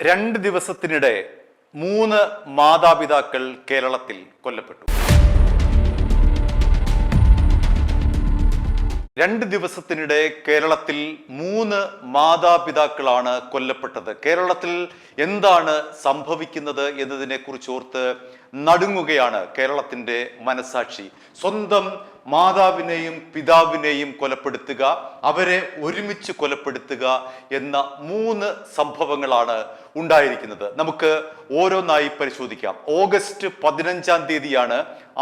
2 ദിവസത്തിനിടെ 3 മാതാപിതാക്കൾ കേരളത്തിൽ കൊല്ലപ്പെട്ടു. 2 ദിവസത്തിനിടെ കേരളത്തിൽ 3 മാതാപിതാക്കളാണ് കൊല്ലപ്പെട്ടത്. കേരളത്തിൽ എന്താണ് സംഭവിക്കുന്നത് എന്നതിനെ കുറിച്ച് ഓർത്ത് നടുങ്ങുകയാണ് കേരളത്തിന്റെ മനസാക്ഷി. സ്വന്തം മാതാവിനെയും പിതാവിനെയും കൊലപ്പെടുത്തുക, അവരെ ഒരുമിച്ച് കൊലപ്പെടുത്തുക എന്ന 3 സംഭവങ്ങളാണ് ഉണ്ടായിരിക്കുന്നത്. നമുക്ക് ഓരോന്നായി പരിശോധിക്കാം. ഓഗസ്റ്റ് 15-ാം തീയതിയാണ്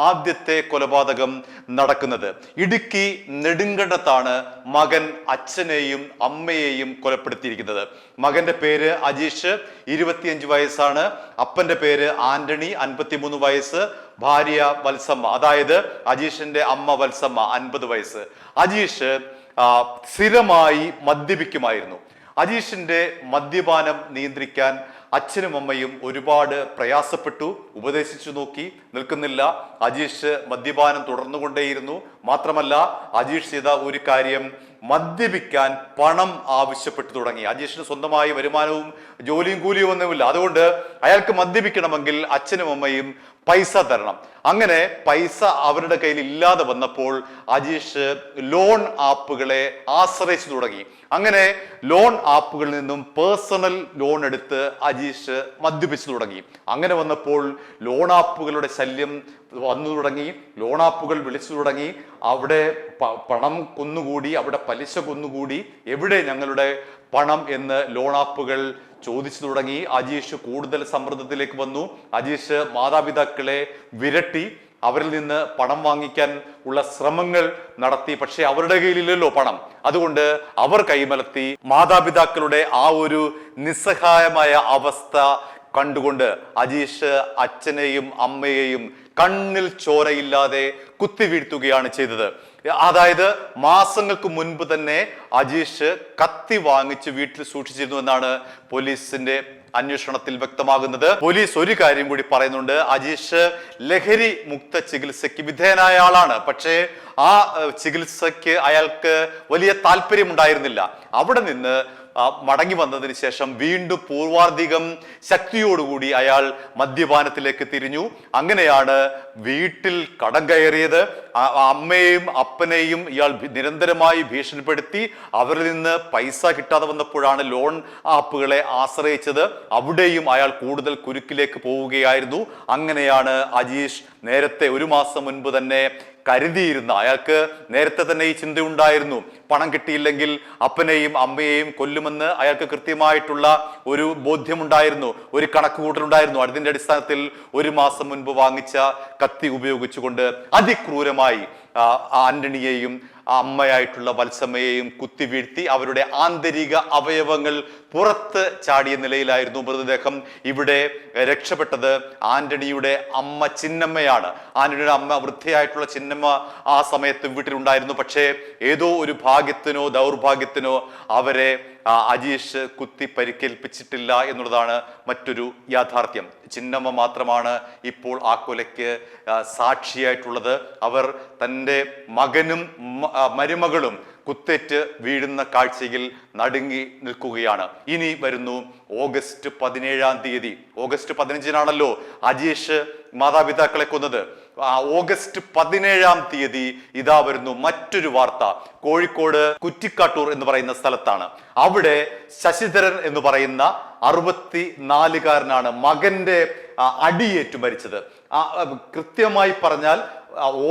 ആദ്യത്തെ കൊലപാതകം നടക്കുന്നത്. ഇടുക്കി നെടുങ്കണ്ടത്താണ് മകൻ അച്ഛനെയും അമ്മയെയും കൊലപ്പെടുത്തിയിരിക്കുന്നത്. മകന്റെ പേര് അജീഷ്, 25 വയസ്സാണ്. അപ്പന്റെ പേര് ആന്റണി, 53 വയസ്സ്. ഭാര്യ വത്സമ്മ, അതായത് അജീഷിന്റെ അമ്മ വത്സമ്മ, 50 വയസ്സ്. അജീഷ് സ്ഥിരമായി മദ്യപിക്കുമായിരുന്നു. അജീഷിന്റെ മദ്യപാനം നിയന്ത്രിക്കാൻ അച്ഛനും അമ്മയും ഒരുപാട് പ്രയാസപ്പെട്ടു, ഉപദേശിച്ചു നോക്കി, നിൽക്കുന്നില്ല. അജീഷ് മദ്യപാനം തുടർന്നുകൊണ്ടേയിരുന്നു. മാത്രമല്ല, അജീഷ് ചെയ്ത ഒരു കാര്യം, മദ്യപിക്കാൻ പണം ആവശ്യപ്പെട്ടു തുടങ്ങി. അജീഷിന് സ്വന്തമായി വരുമാനവും ജോലിയും കൂലിയും ഒന്നുമില്ല. അതുകൊണ്ട് അയാൾക്ക് മദ്യപിക്കണമെങ്കിൽ അച്ഛനും അമ്മയും പൈസ തരണം. അങ്ങനെ പൈസ അവരുടെ കയ്യിൽ ഇല്ലാതെ വന്നപ്പോൾ അജീഷ് ലോൺ ആപ്പുകളെ ആശ്രയിച്ചു തുടങ്ങി. അങ്ങനെ ലോൺ ആപ്പുകളിൽ നിന്നും പേഴ്സണൽ ലോൺ എടുത്ത് അജീഷ് മദ്യപിച്ചു തുടങ്ങി. അങ്ങനെ വന്നപ്പോൾ ലോൺ ആപ്പുകളുടെ ശല്യം വന്നു തുടങ്ങി. ലോൺ ആപ്പുകൾ വിളിച്ചു തുടങ്ങി. അവിടെ പണം കൊന്നുകൂടി, അവിടെ പലിശ കൊന്നുകൂടി, എവിടെ ഞങ്ങളുടെ പണം എന്ന് ലോൺ ആപ്പുകൾ ചോദിച്ചു തുടങ്ങി. അജീഷ് കൂടുതൽ സമ്മർദ്ദത്തിലേക്ക് വന്നു. അജീഷ് മാതാപിതാക്കളെ വിരട്ടി അവരിൽ നിന്ന് പണം വാങ്ങിക്കാൻ ഉള്ള ശ്രമങ്ങൾ നടത്തി. പക്ഷെ അവരുടെ കയ്യിലില്ലല്ലോ പണം. അതുകൊണ്ട് അവർ കൈമലർത്തി. മാതാപിതാക്കളുടെ ആ ഒരു നിസ്സഹായമായ അവസ്ഥ കണ്ടുകൊണ്ട് അജീഷ് അച്ഛനെയും അമ്മയെയും കണ്ണിൽ ചോരയില്ലാതെ കുത്തിവീഴ്ത്തുകയാണ് ചെയ്തത്. അതായത് മാസങ്ങൾക്ക് മുൻപ് തന്നെ അജീഷ് കത്തി വാങ്ങിച്ച് വീട്ടിൽ സൂക്ഷിച്ചിരുന്നു എന്നാണ് പോലീസിന്റെ അന്വേഷണത്തിൽ വ്യക്തമാകുന്നത്. പോലീസ് ഒരു കാര്യം കൂടി പറയുന്നുണ്ട്. അജീഷ് ലഹരി മുക്ത ചികിത്സയ്ക്ക് വിധേയനായ ആളാണ്. പക്ഷേ ആ ചികിത്സയ്ക്ക് അയാൾക്ക് വലിയ താല്പര്യമുണ്ടായിരുന്നില്ല. അവിടെ നിന്ന് മടങ്ങി വന്നതിന് ശേഷം വീണ്ടും പൂർവാധികം ശക്തിയോടുകൂടി അയാൾ മദ്യപാനത്തിലേക്ക് തിരിഞ്ഞു. അങ്ങനെയാണ് വീട്ടിൽ കടം കയറിയത്. അമ്മയെയും അപ്പനെയും ഇയാൾ നിരന്തരമായി ഭീഷണിപ്പെടുത്തി. അവരിൽ നിന്ന് പൈസ കിട്ടാതെ വന്നപ്പോഴാണ് ലോൺ ആപ്പുകളെ ആശ്രയിച്ചത്. അവിടെയും അയാൾ കൂടുതൽ കുരുക്കിലേക്ക് പോവുകയായിരുന്നു. അങ്ങനെയാണ് അജീഷ് നേരത്തെ 1 മാസം മുൻപ് തന്നെ കരുതിയിരുന്ന, അയാൾക്ക് നേരത്തെ തന്നെ ഈ ചിന്തയുണ്ടായിരുന്നു, പണം കിട്ടിയില്ലെങ്കിൽ അപ്പനെയും അമ്മയെയും കൊല്ലുമെന്ന് അയാൾക്ക് കൃത്യമായിട്ടുള്ള ഒരു ബോധ്യമുണ്ടായിരുന്നു, ഒരു കണക്കുകൂട്ടലുണ്ടായിരുന്നു. അതിന്റെ അടിസ്ഥാനത്തിൽ 1 മാസം മുൻപ് വാങ്ങിച്ച കത്തി ഉപയോഗിച്ചുകൊണ്ട് അതിക്രൂരമായി ആന്റണിയെയും അമ്മയായിട്ടുള്ള വത്സമ്മയെയും കുത്തിവീഴ്ത്തി. അവരുടെ ആന്തരിക അവയവങ്ങൾ പുറത്ത് ചാടിയ നിലയിലായിരുന്നു മൃതദേഹം. ഇവിടെ രക്ഷപ്പെട്ടത് ആന്റണിയുടെ അമ്മ ചിന്നമ്മയാണ്. ആന്റണിയുടെ അമ്മ വൃദ്ധയായിട്ടുള്ള ചിന്നമ്മ ആ സമയത്ത് വീട്ടിലുണ്ടായിരുന്നു. പക്ഷേ ഏതോ ഒരു ഭാഗ്യത്തിനോ ദൗർഭാഗ്യത്തിനോ അവരെ അജീഷ് കുത്തി പരിക്കേൽപ്പിച്ചിട്ടില്ല എന്നുള്ളതാണ് മറ്റൊരു യാഥാർത്ഥ്യം. ചിന്നമ്മ മാത്രമാണ് ഇപ്പോൾ ആ കൊലയ്ക്ക് സാക്ഷിയായിട്ടുള്ളത്. അവർ തൻ്റെ മകനും മരുമകളും കുത്തേറ്റ് വീഴുന്ന കാഴ്ചയിൽ നടുങ്ങി നിൽക്കുകയാണ്. ഇനി വരുന്നു ഓഗസ്റ്റ് 17-ാം തീയതി. ഓഗസ്റ്റ് 15-നാണല്ലോ അജീഷ് മാതാപിതാക്കളെ കൊന്നത്. ഓഗസ്റ്റ് 17-ാം തീയതി ഇതാ വരുന്നു മറ്റൊരു വാർത്ത. കോഴിക്കോട് കുറ്റിക്കാട്ടൂർ എന്ന് പറയുന്ന സ്ഥലത്താണ്. അവിടെ ശശിധരൻ എന്ന് പറയുന്ന 64-കാരനാണ് മകന്റെ അടിയേറ്റു മരിച്ചത്. കൃത്യമായി പറഞ്ഞാൽ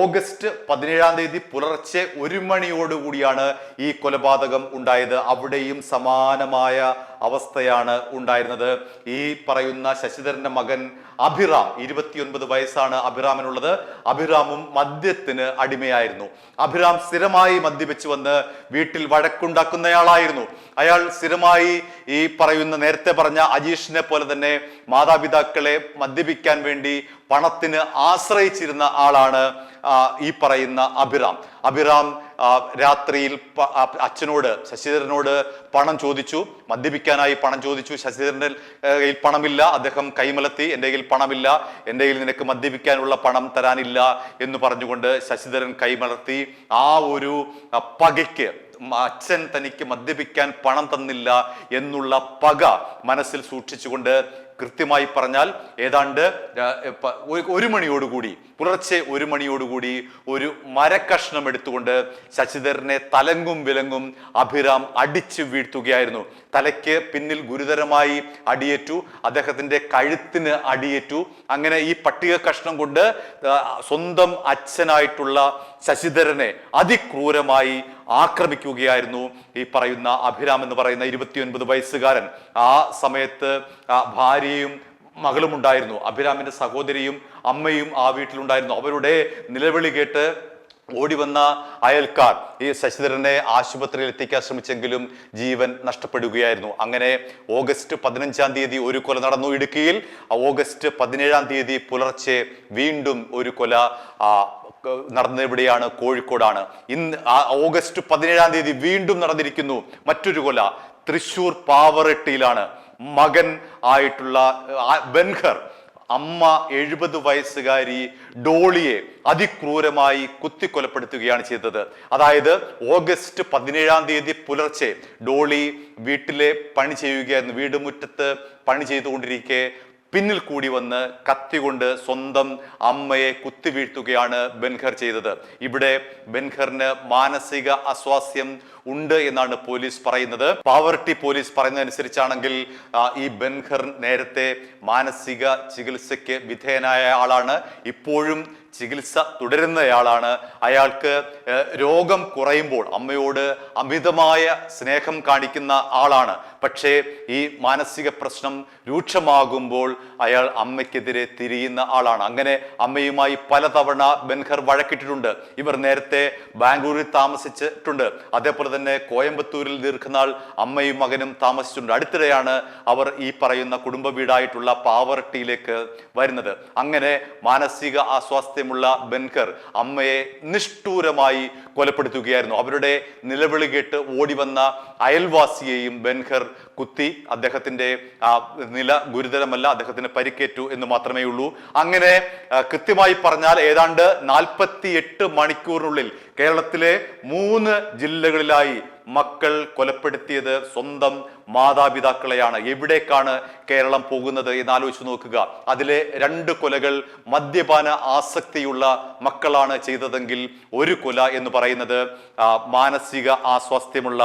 ഓഗസ്റ്റ് 17-ാം തീയതി പുലർച്ചെ 1 മണിയോടുകൂടിയാണ് ഈ കൊലപാതകം ഉണ്ടായത്. അവിടെയും സമാനമായ അവസ്ഥയാണ് ഉണ്ടായിരുന്നത്. ഈ പറയുന്ന ശശിധരന്റെ മകൻ അഭിറാം, 29 വയസ്സാണ് അഭിറാമിനുള്ളത്. അഭിറാമും മദ്യത്തിന് അടിമയായിരുന്നു. അഭിറാം സ്ഥിരമായി മദ്യപിച്ചു വന്ന് വീട്ടിൽ വഴക്കുണ്ടാക്കുന്നയാളായിരുന്നു. അയാൾ സ്ഥിരമായി ഈ പറയുന്ന നേരത്തെ പറഞ്ഞ അജീഷിനെ പോലെ തന്നെ മാതാപിതാക്കളെ മദ്യപിക്കാൻ വേണ്ടി പണത്തിന് ആശ്രയിച്ചിരുന്ന ആളാണ് ഈ പറയുന്ന അഭിറാം. അഭിറാം രാത്രിയിൽ അച്ഛനോട്, ശശിധരനോട് പണം ചോദിച്ചു, മദ്യപിക്കാനായി പണം ചോദിച്ചു. ശശിധരന്റെ കയ്യിൽ പണമില്ല. അദ്ദേഹം കൈമലത്തി, എൻ്റെ കയ്യിൽ പണമില്ല, എൻ്റെ കയ്യിൽ നിനക്ക് മദ്യപിക്കാനുള്ള പണം തരാനില്ല എന്ന് പറഞ്ഞുകൊണ്ട് ശശിധരൻ കൈമലർത്തി. ആ ഒരു പകയ്ക്ക് അച്ഛൻ തനിക്ക് മദ്യപിക്കാൻ പണം തന്നില്ല എന്നുള്ള പക മനസ്സിൽ സൂക്ഷിച്ചുകൊണ്ട് കൃത്യമായി പറഞ്ഞാൽ ഏതാണ്ട് 1 മണിയോടുകൂടി പുലർച്ചെ 1 മണിയോടുകൂടി ഒരു മരക്കഷ്ണം എടുത്തുകൊണ്ട് ശശിധരനെ തലങ്ങും വിലങ്ങും അഭിരാം അടിച്ചു വീഴ്ത്തുകയായിരുന്നു. തലയ്ക്ക് പിന്നിൽ ഗുരുതരമായി അടിയേറ്റു, അദ്ദേഹത്തിന്റെ കഴുത്തിന് അടിയേറ്റു. അങ്ങനെ ഈ പട്ടിക കഷ്ണം കൊണ്ട് സ്വന്തം അച്ഛനായിട്ടുള്ള ശശിധരനെ അതിക്രൂരമായി ആക്രമിക്കുകയായിരുന്നു ഈ പറയുന്ന അഭിരാം എന്ന് പറയുന്ന 29 വയസ്സുകാരൻ. ആ സമയത്ത് ഭാര്യയും മകളും ഉണ്ടായിരുന്നു, അഭിരാമിന്റെ സഹോദരിയും അമ്മയും ആ വീട്ടിലുണ്ടായിരുന്നു. അവരുടെ നിലവിളി കേട്ട് ഓടി വന്ന അയൽക്കാർ ഈ ശശിധരനെ ആശുപത്രിയിൽ എത്തിക്കാൻ ശ്രമിച്ചെങ്കിലും ജീവൻ നഷ്ടപ്പെടുകയായിരുന്നു. അങ്ങനെ ഓഗസ്റ്റ് 15-ാം തീയതി ഒരു കൊല നടന്നു ഇടുക്കിയിൽ. ഓഗസ്റ്റ് 17-ാം തീയതി പുലർച്ചെ വീണ്ടും ഒരു കൊല നടന്നെവിടെയാണ്? കോഴിക്കോടാണ്. ഇന്ന് ഓഗസ്റ്റ് 17-ാം തീയതി വീണ്ടും നടന്നിരിക്കുന്നു മറ്റൊരു കൊല. തൃശൂർ പാവറട്ടിയിലാണ്. മകൻ ആയിട്ടുള്ള ബെൻഹർ, അമ്മ 70 വയസ്സുകാരി ഡോളിയെ അതിക്രൂരമായി കുത്തിക്കൊലപ്പെടുത്തുകയാണ് ചെയ്തത്. അതായത് ഓഗസ്റ്റ് 17-ാം തീയതി പുലർച്ചെ ഡോളി വീട്ടിലെ പണി ചെയ്യുകയായിരുന്നു. വീടുമുറ്റത്ത് പണി ചെയ്തുകൊണ്ടിരിക്കെ പിന്നിൽ കൂടി വന്ന് കത്തി കൊണ്ട് സ്വന്തം അമ്മയെ കുത്തിവീഴ്ത്തുകയാണ് ബെൻഹർ ചെയ്തത്. ഇവിടെ ബെൻഹറിന് മാനസിക അസ്വാസ്ഥ്യം ഉണ്ട് എന്നാണ് പോലീസ് പറയുന്നത്. പാവർട്ടി പോലീസ് പറയുന്നതനുസരിച്ചാണെങ്കിൽ ഈ ബെൻഹർ നേരത്തെ മാനസിക ചികിത്സയ്ക്ക് വിധേയനായ ആളാണ്, ഇപ്പോഴും ചികിത്സ തുടരുന്നയാളാണ്. അയാൾക്ക് രോഗം കുറയുമ്പോൾ അമ്മയോട് അമിതമായ സ്നേഹം കാണിക്കുന്ന ആളാണ്. പക്ഷേ ഈ മാനസിക പ്രശ്നം രൂക്ഷമാകുമ്പോൾ അയാൾ അമ്മയ്ക്കെതിരെ തിരിയുന്ന ആളാണ്. അങ്ങനെ അമ്മയുമായി പലതവണ ബെൻഹർ വഴക്കിട്ടിട്ടുണ്ട്. ഇവർ നേരത്തെ ബാംഗ്ലൂരിൽ താമസിച്ചിട്ടുണ്ട്. അതേപോലെ തന്നെ കോയമ്പത്തൂരിൽ ദീർഘനാൾ അമ്മയും മകനും താമസിച്ചിട്ടുണ്ട്. അടുത്തിടെയാണ് അവർ ഈ പറയുന്ന കുടുംബ വീടായിട്ടുള്ള പാവർട്ടിയിലേക്ക് വരുന്നത്. അങ്ങനെ മാനസിക അസ്വാസ്ഥ്യമുള്ള ബെൻഹർ അമ്മയെ നിഷ്ഠൂരമായി കൊലപ്പെടുത്തുകയായിരുന്നു. അവരുടെ നിലവിളി കേട്ട് ഓടി വന്ന അയൽവാസിയെയും ബെൻഹർ കുത്തി. അദ്ദേഹത്തിന്റെ നില ഗുരുതരമല്ല, അദ്ദേഹത്തിന് പരിക്കേറ്റു എന്ന് മാത്രമേ ഉള്ളൂ. അങ്ങനെ കൃത്യമായി പറഞ്ഞാൽ ഏതാണ്ട് 48 മണിക്കൂറിനുള്ളിൽ കേരളത്തിലെ 3 ജില്ലകളിലായി മക്കൾ കൊലപ്പെടുത്തിയത് സ്വന്തം മാതാപിതാക്കളെയാണ്. എവിടേക്കാണ് കേരളം പോകുന്നത് എന്നാലോചിച്ച് നോക്കുക. അതിലെ 2 കൊലകൾ മദ്യപാന ആസക്തിയുള്ള മക്കളാണ് ചെയ്തതെങ്കിൽ 1 കൊല എന്ന് പറയുന്നത് മാനസിക ആസ്വാസ്ഥ്യമുള്ള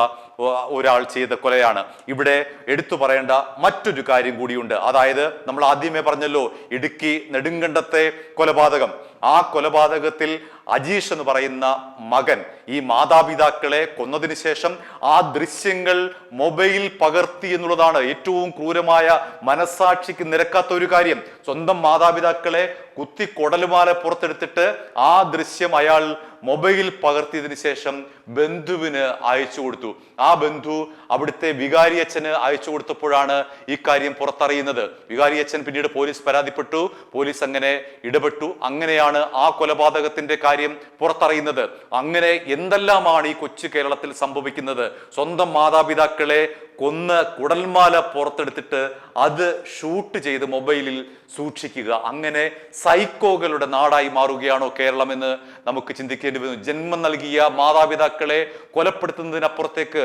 ഒരാൾ ചെയ്ത കൊലയാണ്. ഇവിടെ എടുത്തു പറയേണ്ട മറ്റൊരു കാര്യം കൂടിയുണ്ട്. അതായത് നമ്മൾ ആദ്യമേ പറഞ്ഞല്ലോ ഇടുക്കി നെടുങ്കണ്ടത്തെ കൊലപാതകം. ആ കൊലപാതകത്തിൽ അജീഷ് എന്ന് പറയുന്ന മകൻ ഈ മാതാപിതാക്കളെ കൊന്നതിന് ശേഷം ആ ദൃശ്യങ്ങൾ മൊബൈൽ പകർത്തി എന്നുള്ളതാണ് ഏറ്റവും ക്രൂരമായ, മനസാക്ഷിക്ക് നിരക്കാത്ത ഒരു കാര്യം. സ്വന്തം മാതാപിതാക്കളെ കുത്തി കൊടലുമാല പുറത്തെടുത്തിട്ട് ആ ദൃശ്യം അയാൾ മൊബൈൽ പകർത്തിയതിനു ശേഷം ബന്ധുവിന് അയച്ചു കൊടുത്തു. ആ ബന്ധു അവിടുത്തെ വികാരിയച്ഛന് അയച്ചു കൊടുത്തപ്പോഴാണ് ഈ കാര്യം പുറത്തറിയുന്നത്. വികാരിയച്ഛൻ പിന്നീട് പോലീസ് പരാതിപ്പെട്ടു, പോലീസ് അങ്ങനെ ഇടപെട്ടു. അങ്ങനെയാണ് ആ കൊലപാതകത്തിന്റെ കാര്യം പുറത്തറിയുന്നത്. അങ്ങനെ എന്തെല്ലാമാണ് ഈ കൊച്ചു കേരളത്തിൽ സംഭവിക്കുന്നത്? സ്വന്തം മാതാപിതാക്കളെ കൊന്ന് കുടൽമാല പുറത്തെടുത്തിട്ട് അത് ഷൂട്ട് ചെയ്ത് മൊബൈലിൽ സൂക്ഷിക്കുക. അങ്ങനെ സൈക്കോകളുടെ നാടായി മാറുകയാണോ കേരളം എന്ന് നമുക്ക് ചിന്തിക്കേണ്ടി വരുന്നു. ജന്മം നൽകിയ മാതാപിതാക്കളെ കൊലപ്പെടുത്തുന്നതിനപ്പുറത്തേക്ക്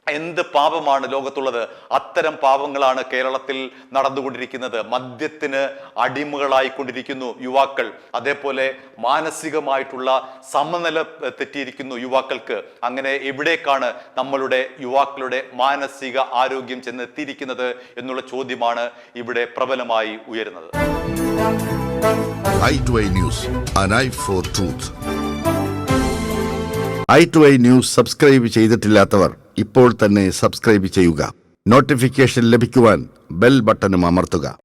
എന്ത് പാപമാണ് ലോകത്തുള്ളത്? അത്തരം പാപങ്ങളാണ് കേരളത്തിൽ നടന്നുകൊണ്ടിരിക്കുന്നത്. മദ്യത്തിന് അടിമകളായിക്കൊണ്ടിരിക്കുന്നു യുവാക്കൾ. അതേപോലെ മാനസികമായിട്ടുള്ള സമനില തെറ്റിയിരിക്കുന്നു യുവാക്കൾക്ക്. അങ്ങനെ എവിടേക്കാണ് നമ്മളുടെ യുവാക്കളുടെ മാനസിക ആരോഗ്യം ചെന്നെത്തിയിരിക്കുന്നത് എന്നുള്ള ചോദ്യമാണ് ഇവിടെ പ്രബലമായി ഉയരുന്നത്. i2i News, an eye for truth. i2i News subscribe ചെയ്തിട്ടില്ലാത്തവർ ഇപ്പോൾ തന്നെ സബ്സ്ക്രൈബ് ചെയ്യുക. നോട്ടിഫിക്കേഷൻ ലഭിക്കുവാൻ ബെൽ ബട്ടണും അമർത്തുക.